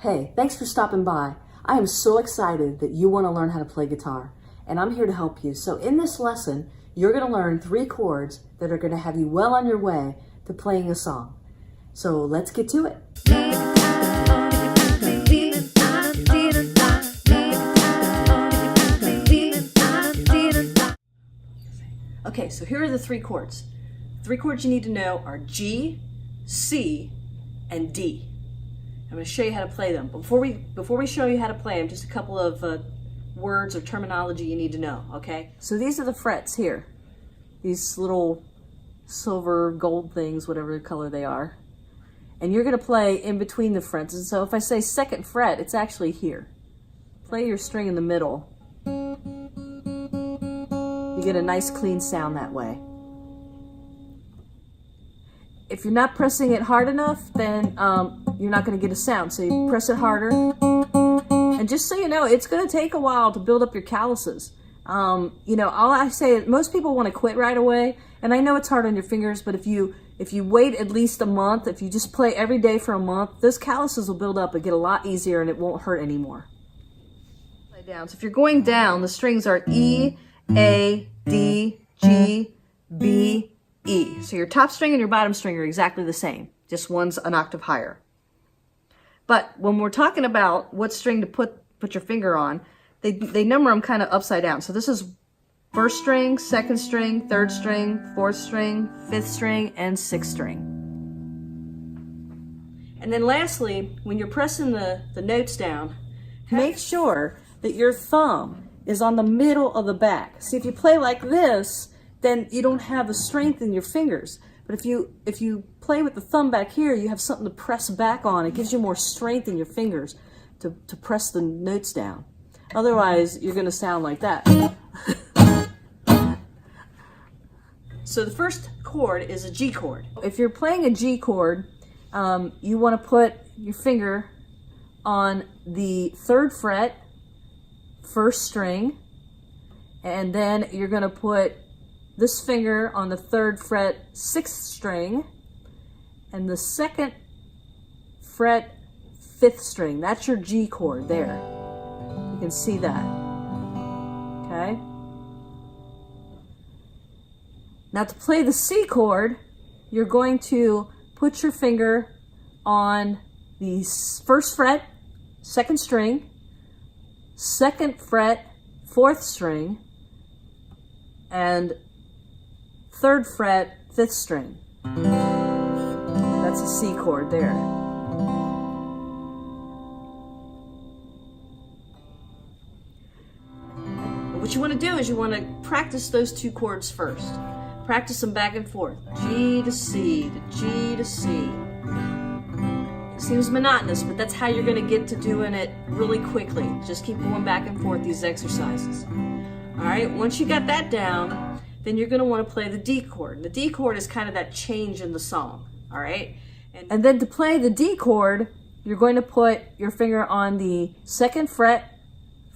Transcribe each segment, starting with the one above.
Hey, thanks for stopping by. I am so excited that you want to learn how to play guitar, and I'm here to help you. So in this lesson, you're going to learn 3 chords that are going to have you well on your way to playing a song. So let's get to it. Okay, so here are the 3 chords. 3 chords you need to know are G, C, and D. I'm going to show you how to play them. But before we show you how to play them, just a couple of words or terminology you need to know, okay? So these are the frets here. These little silver, gold things, whatever color they are. And you're going to play in between the frets. And so if I say 2nd fret, it's actually here. Play your string in the middle. You get a nice clean sound that way. If you're not pressing it hard enough, then you're not going to get a sound. So you press it harder. And just so you know, it's going to take a while to build up your calluses. You know, all I say is most people want to quit right away. And I know it's hard on your fingers, but if you wait at least a month, if you just play every day for a month, those calluses will build up and get a lot easier and it won't hurt anymore. Play down. So if you're going down, the strings are E, A, D, G, B, E. So your top string and your bottom string are exactly the same, just one's an octave higher. But when we're talking about what string to put your finger on, they number them kind of upside down. So this is 1st string, 2nd string, 3rd string, 4th string, 5th string, and 6th string. And then lastly, when you're pressing the notes down, make sure that your thumb is on the middle of the back. See, if you play like this, then you don't have the strength in your fingers. But if you play with the thumb back here, you have something to press back on. It gives you more strength in your fingers to press the notes down. Otherwise, you're going to sound like that. So the first chord is a G chord. If you're playing a G chord, you want to put your finger on the 3rd fret, 1st string, and then you're going to put this finger on the 3rd fret, 6th string, and the 2nd fret, 5th string. That's your G chord there. You can see that. Okay? Now to play the C chord, you're going to put your finger on the 1st fret, 2nd string, 2nd fret, 4th string, and 3rd fret, 5th string. That's a C chord there. What you want to do is you want to practice those 2 chords first. Practice them back and forth. G to C to G to C. It seems monotonous, but that's how you're going to get to doing it really quickly. Just keep going back and forth these exercises. All right, once you got that down, then you're going to want to play the D chord. The D chord is kind of that change in the song, all right? And then to play the D chord, you're going to put your finger on the 2nd fret,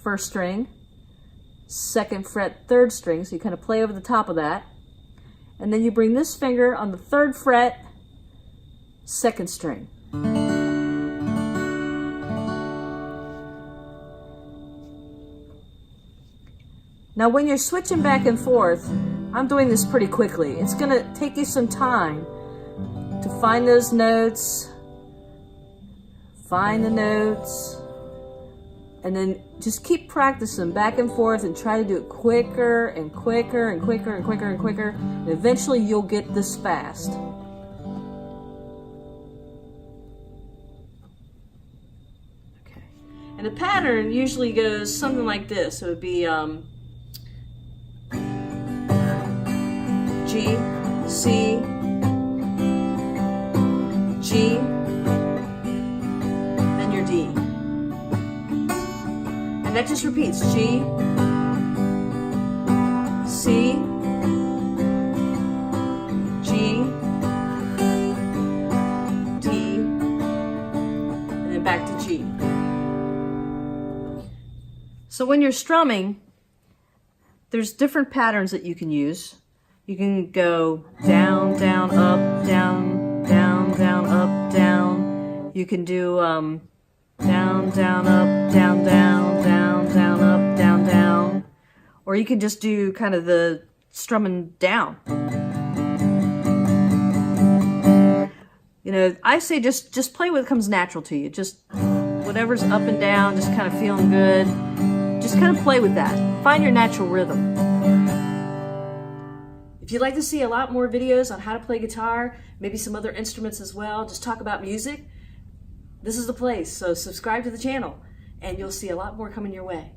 1st string, 2nd fret, 3rd string, so you kind of play over the top of that. And then you bring this finger on the 3rd fret, 2nd string. Now when you're switching back and forth, I'm doing this pretty quickly. It's going to take you some time to find those notes, find the notes, and then just keep practicing back and forth and try to do it quicker and quicker and quicker and quicker and quicker. And eventually you'll get this fast. Okay. And the pattern usually goes something like this. It would be G, C, G, then your D. And that just repeats. G, C, G, D, and then back to G. So when you're strumming, there's different patterns that you can use. You can go down, down, up, down, down, down, up, down. You can do Down, down, up, down, down, down, down, up, down, down. Or you can just do kind of the strumming down. You know, I say just play what comes natural to you. Just whatever's up and down, just kind of feeling good. Just kind of play with that. Find your natural rhythm. If you'd like to see a lot more videos on how to play guitar, maybe some other instruments as well, just talk about music, this is the place. So subscribe to the channel and you'll see a lot more coming your way.